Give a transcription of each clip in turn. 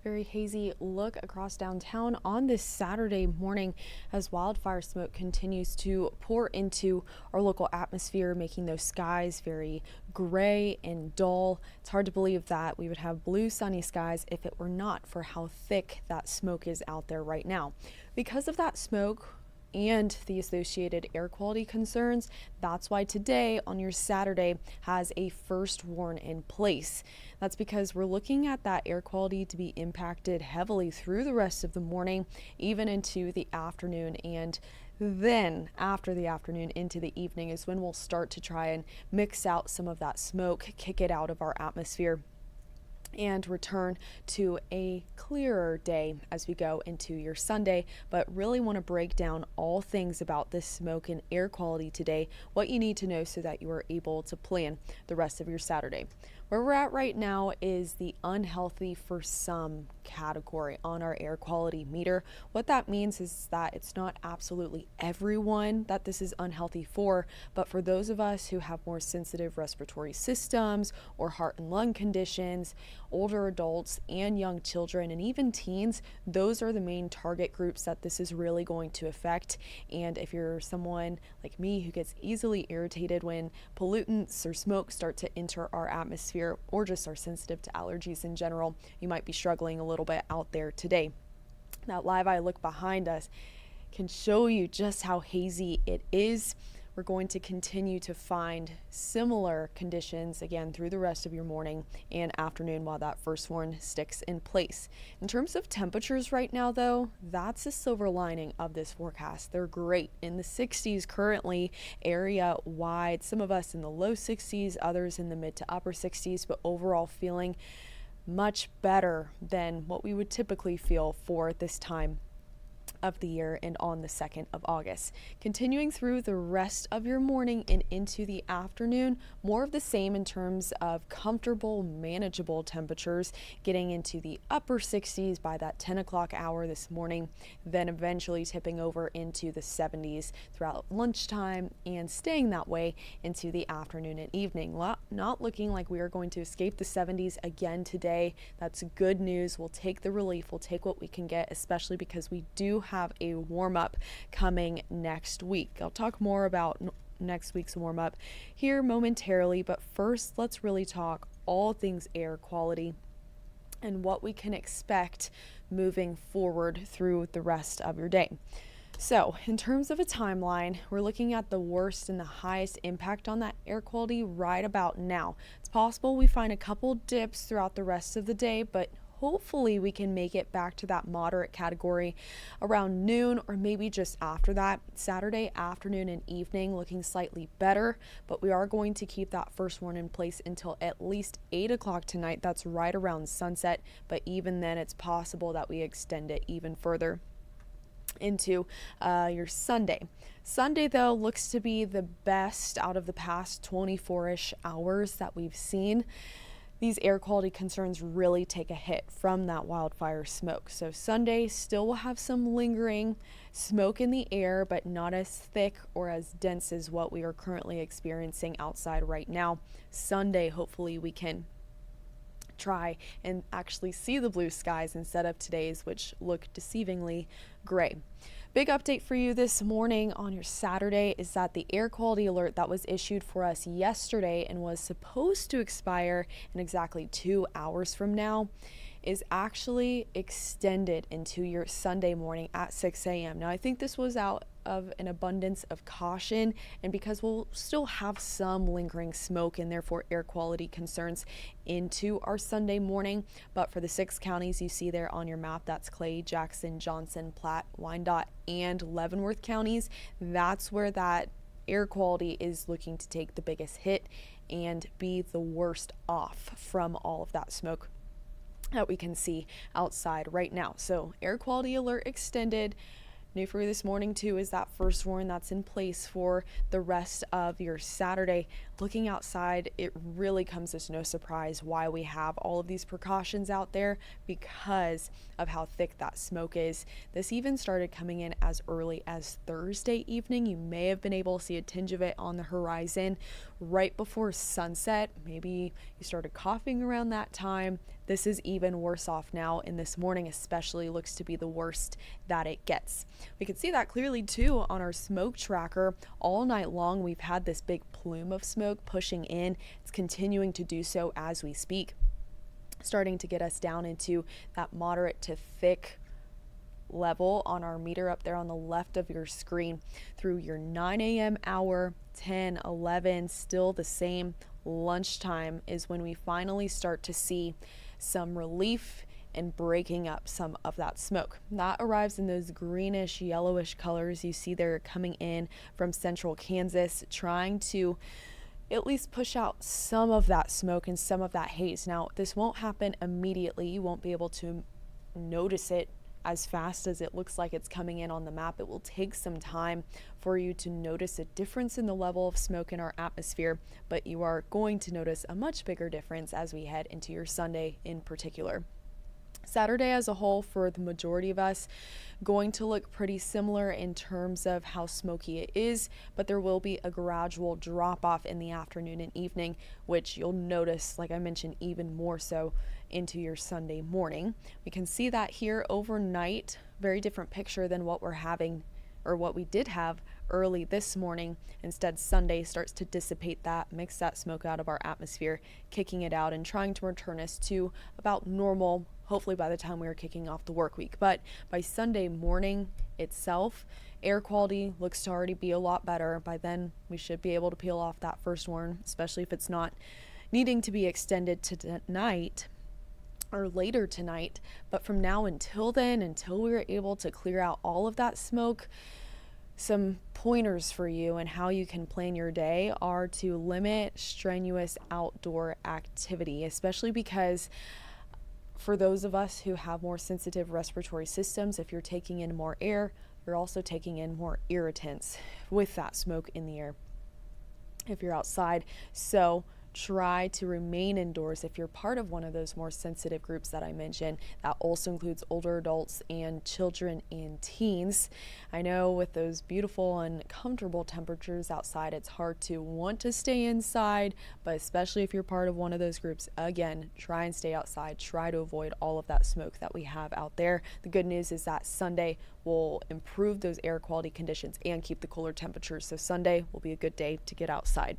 Very hazy look across downtown on this Saturday morning as wildfire smoke continues to pour into our local atmosphere, making those skies very gray and dull. It's hard to believe that we would have blue, sunny skies if it were not for how thick that smoke is out there right now. Because of that smoke, and the associated air quality concerns. That's why today on your Saturday has a first warn in place. That's because we're looking at that air quality to be impacted heavily through the rest of the morning, even into the afternoon, and then after the afternoon into the evening is when we'll start to try and mix out some of that smoke, kick it out of our atmosphere, and return to a clearer day as we go into your Sunday. But really want to break down all things about this smoke and air quality today, what you need to know so that you are able to plan the rest of your Saturday. Where we're at right now is the unhealthy for some category on our air quality meter. What that means is that it's not absolutely everyone that this is unhealthy for, but for those of us who have more sensitive respiratory systems or heart and lung conditions, older adults and young children and even teens, those are the main target groups that this is really going to affect. And if you're someone like me who gets easily irritated when pollutants or smoke start to enter our atmosphere, or just are sensitive to allergies in general, you might be struggling a little bit out there today. That live eye look behind us can show you just how hazy it is. We're going to continue to find similar conditions again through the rest of your morning and afternoon while that first warn sticks in place. In terms of temperatures right now, though, that's the silver lining of this forecast. They're great in the 60s currently area wide, some of us in the low 60s, others in the mid to upper 60s, but overall feeling much better than what we would typically feel for this time of the year and on the 2nd of August. Continuing through the rest of your morning and into the afternoon, more of the same in terms of comfortable, manageable temperatures, getting into the upper 60s by that 10 o'clock hour this morning, then eventually tipping over into the 70s throughout lunchtime and staying that way into the afternoon and evening. Not looking like we are going to escape the 70s again today. That's good news. We'll take the relief. We'll take what we can get, especially because we do have a warm-up coming next week. I'll talk more about next week's warm-up here momentarily, but first let's really talk all things air quality and what we can expect moving forward through the rest of your day. So in terms of a timeline, we're looking at the worst and the highest impact on that air quality right about now. It's possible we find a couple dips throughout the rest of the day, but hopefully we can make it back to that moderate category around noon or maybe just after that. Saturday afternoon and evening looking slightly better, but we are going to keep that first warn in place until at least 8 o'clock tonight. That's right around sunset, but even then it's possible that we extend it even further into your Sunday. Sunday, though, looks to be the best out of the past 24-ish hours that we've seen. These air quality concerns really take a hit from that wildfire smoke. So Sunday still will have some lingering smoke in the air, but not as thick or as dense as what we are currently experiencing outside right now. Sunday, hopefully we can try and actually see the blue skies instead of today's, which look deceivingly gray. Big update for you this morning on your Saturday is that the air quality alert that was issued for us yesterday and was supposed to expire in exactly 2 hours from now is actually extended into your Sunday morning at 6 a.m. Now, I think this was out of an abundance of caution and because we'll still have some lingering smoke and therefore air quality concerns into our Sunday morning. But for the 6 counties you see there on your map, that's Clay, Jackson, Johnson, Platte, Wyandotte, and Leavenworth counties, that's where that air quality is looking to take the biggest hit and be the worst off from all of that smoke that we can see outside right now. So air quality alert extended. New for you this morning too is that first warn that's in place for the rest of your Saturday. Looking outside, it really comes as no surprise why we have all of these precautions out there because of how thick that smoke is. This even started coming in as early as Thursday evening. You may have been able to see a tinge of it on the horizon right before sunset. Maybe you started coughing around that time. this is even worse off now, and this morning especially looks to be the worst that it gets. We can see that clearly too on our smoke tracker. All night long we've had this big plume of smoke pushing in. It's continuing to do so as we speak, starting to get us down into that moderate to thick level on our meter up there on the left of your screen through your 9 a.m. hour, 10, 11, still the same. Lunchtime is when we finally start to see some relief and breaking up some of that smoke. That arrives in those greenish, yellowish colors you see there coming in from central Kansas, trying to at least push out some of that smoke and some of that haze. Now, this won't happen immediately. You won't be able to notice it as fast as it looks like it's coming in on the map. It will take some time for you to notice a difference in the level of smoke in our atmosphere, but you are going to notice a much bigger difference as we head into your Sunday in particular. Saturday as a whole, for the majority of us, going to look pretty similar in terms of how smoky it is, but there will be a gradual drop off in the afternoon and evening, which you'll notice, like I mentioned, even more so into your Sunday morning. We can see that here overnight, very different picture than what we're having or what we did have early this morning. Instead, Sunday starts to dissipate that, mix that smoke out of our atmosphere, kicking it out and trying to return us to about normal, hopefully by the time we are kicking off the work week. But by Sunday morning itself, air quality looks to already be a lot better. By then, we should be able to peel off that first one, especially if it's not needing to be extended to tonight or later tonight. But from now until then, until we are able to clear out all of that smoke, some pointers for you and how you can plan your day are to limit strenuous outdoor activity, especially because for those of us who have more sensitive respiratory systems, if you're taking in more air, you're also taking in more irritants with that smoke in the air if you're outside. So try to remain indoors if you're part of one of those more sensitive groups that I mentioned. That also includes older adults and children and teens. I know with those beautiful and comfortable temperatures outside, it's hard to want to stay inside, but especially if you're part of one of those groups, again, try and stay outside. Try to avoid all of that smoke that we have out there. The good news is that Sunday will improve those air quality conditions and keep the cooler temperatures. So Sunday will be a good day to get outside.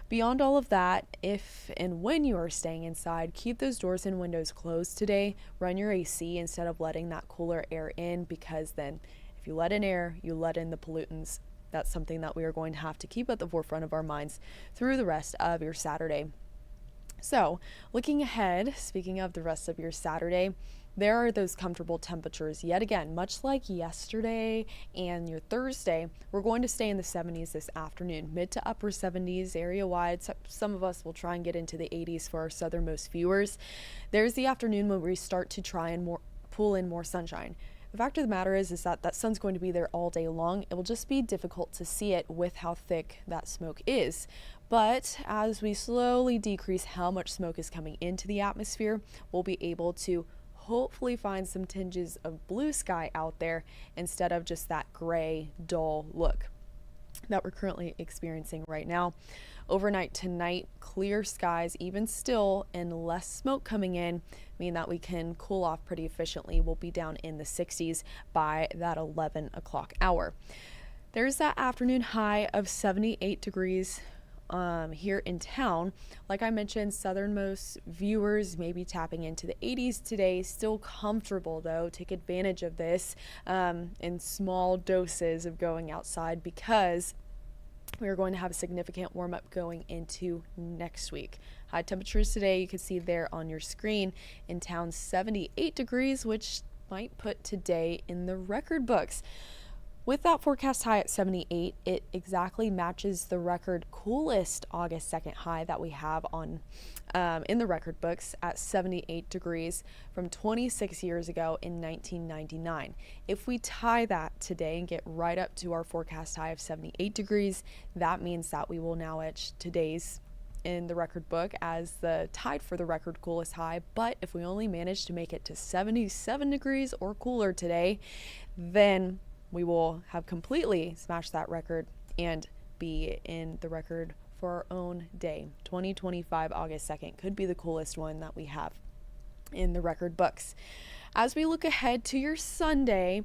Beyond all of that, if and when you are staying inside, keep those doors and windows closed today. Run your AC instead of letting that cooler air in, because then if you let in air, you let in the pollutants. That's something that we are going to have to keep at the forefront of our minds through the rest of your Saturday. So, looking ahead, speaking of the rest of your Saturday, there are those comfortable temperatures. Yet again, much like yesterday and your Thursday, we're going to stay in the 70s this afternoon, mid to upper 70s area-wide. Some of us will try and get into the 80s for our southernmost viewers. There's the afternoon when we start to try and pull in more sunshine. The fact of the matter is that that sun's going to be there all day long. It will just be difficult to see it with how thick that smoke is. But as we slowly decrease how much smoke is coming into the atmosphere, we'll be able to hopefully find some tinges of blue sky out there instead of just that gray, dull look that we're currently experiencing right now. Overnight tonight, clear skies, even still, and less smoke coming in mean that we can cool off pretty efficiently. We'll be down in the 60s by that 11 o'clock hour. There's that afternoon high of 78 degrees here in town. Like I mentioned, southernmost viewers may be tapping into the 80s today. Still comfortable though. Take advantage of this in small doses of going outside, because we are going to have a significant warm up going into next week. High temperatures today, you can see there on your screen in town, 78 degrees, which might put today in the record books. With that forecast high at 78, it exactly matches the record coolest August 2nd high that we have on in the record books at 78 degrees from 26 years ago in 1999. If we tie that today and get right up to our forecast high of 78 degrees, that means that we will now etch today's in the record book as the tied for the record coolest high. But if we only manage to make it to 77 degrees or cooler today, then we will have completely smashed that record and be in the record for our own day. 2025 August 2nd could be the coolest one that we have. in the record books. As we look ahead to your Sunday,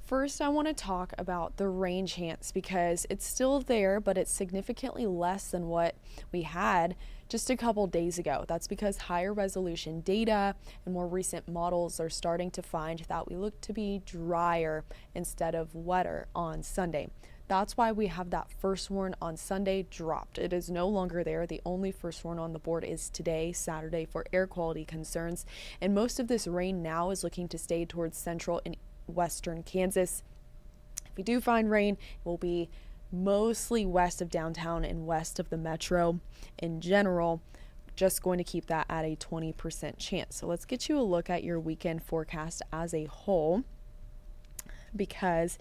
first I want to talk about the rain chance because it's still there, but it's significantly less than what we had just a couple days ago. That's because higher resolution data and more recent models are starting to find that we look to be drier instead of wetter on Sunday. That's why we have that first warn on Sunday dropped. It is no longer there. The only first warn on the board is today, Saturday, for air quality concerns. And most of this rain now is looking to stay towards central and western Kansas. If we do find rain, it will be mostly west of downtown and west of the metro in general. Just going to keep that at a 20% chance. So let's get you a look at your weekend forecast as a whole, because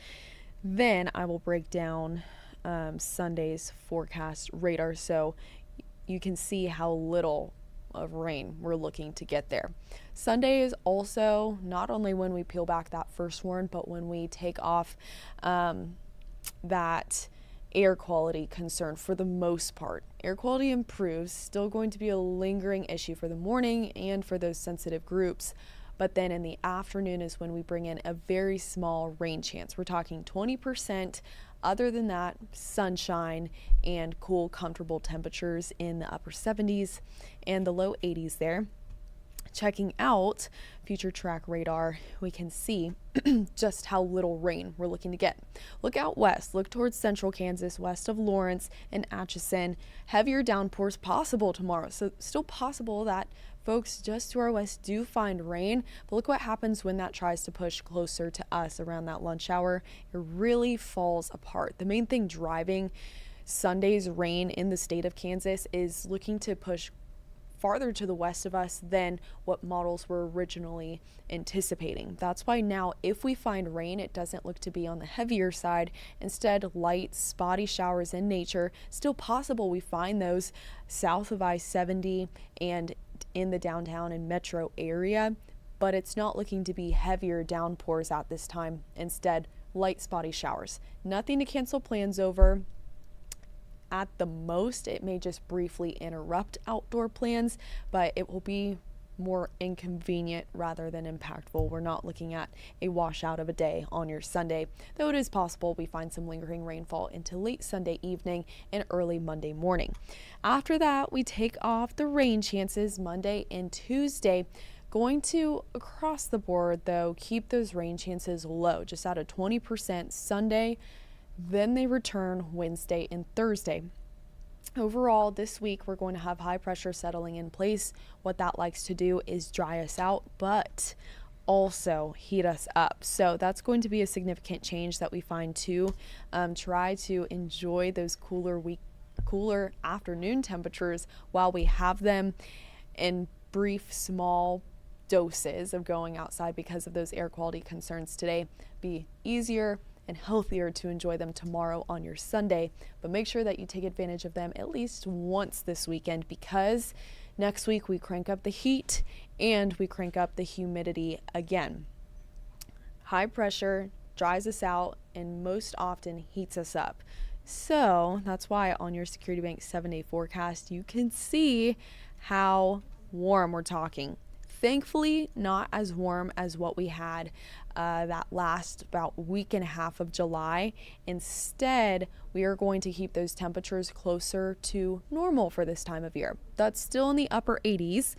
then I will break down Sunday's forecast radar so you can see how little of rain we're looking to get there. Sunday is also not only when we peel back that first warn, but when we take off that air quality concern for the most part. Air quality improves, still going to be a lingering issue for the morning and for those sensitive groups. But then in the afternoon is when we bring in a very small rain chance. We're talking 20%. Other than that, sunshine and cool, comfortable temperatures in the upper 70s and the low 80s there. Checking out future track radar, we can see just how little rain we're looking to get. Look out west, look towards central Kansas, west of Lawrence and Atchison. Heavier downpours possible tomorrow. So still possible that folks just to our west do find rain, but look what happens when that tries to push closer to us around that lunch hour. It really falls apart. The main thing driving Sunday's rain in the state of Kansas is looking to push farther to the west of us than what models were originally anticipating. That's why now if we find rain, it doesn't look to be on the heavier side. Instead, light, spotty showers in nature. Still possible we find those south of I-70 and in the downtown and metro area, but it's not looking to be heavier downpours at this time. Instead, light, spotty showers. Nothing to cancel plans over. At the most, it may just briefly interrupt outdoor plans, but it will be more inconvenient rather than impactful. We're not looking at a washout of a day on your Sunday, though it is possible we find some lingering rainfall into late Sunday evening and early Monday morning. After that, we take off the rain chances Monday and Tuesday. Going to, across the board though, keep those rain chances low, just at a 20% Sunday. Then they return Wednesday and Thursday. Overall, this week we're going to have high pressure settling in place. What that likes to do is dry us out, but also heat us up. So that's going to be a significant change that we find too. Try to enjoy those cooler afternoon temperatures while we have them in brief, small doses of going outside because of those air quality concerns today. Be easier and healthier to enjoy them tomorrow on your Sunday, but make sure that you take advantage of them at least once this weekend, because next week we crank up the heat and we crank up the humidity again. High pressure dries us out and most often heats us up. So that's why on your Security Bank 7-day forecast, you can see how warm we're talking. Thankfully, not as warm as what we had that last about week and a half of July. Instead, we are going to keep those temperatures closer to normal for this time of year. That's still in the upper 80s.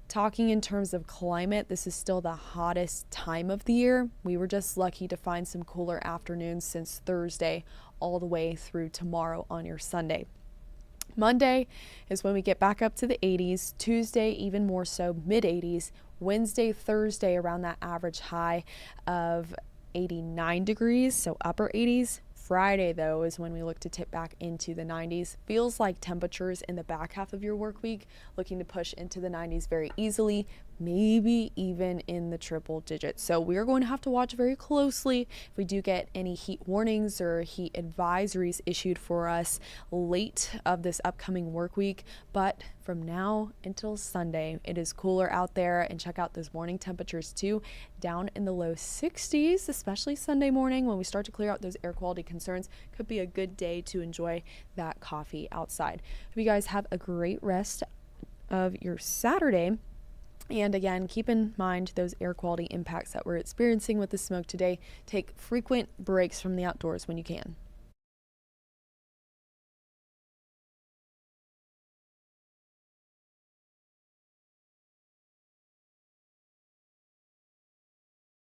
Talking in terms of climate, this is still the hottest time of the year. We were just lucky to find some cooler afternoons since Thursday all the way through tomorrow on your Sunday. Monday is when we get back up to the 80s. Tuesday, even more so, mid 80s. Wednesday, Thursday, around that average high of 89 degrees, so upper 80s. Friday, though, is when we look to tip back into the 90s. Feels like temperatures in the back half of your work week looking to push into the 90s very easily, maybe even in the triple digits. So we are going to have to watch very closely if we do get any heat warnings or heat advisories issued for us late of this upcoming work week. But from now until Sunday, it is cooler out there, and check out those morning temperatures too, down in the low 60s, especially Sunday morning when we start to clear out those air quality concerns. Could be a good day to enjoy that coffee outside. Hope you guys have a great rest of your Saturday. And again, keep in mind those air quality impacts that we're experiencing with the smoke today. Take frequent breaks from the outdoors when you can.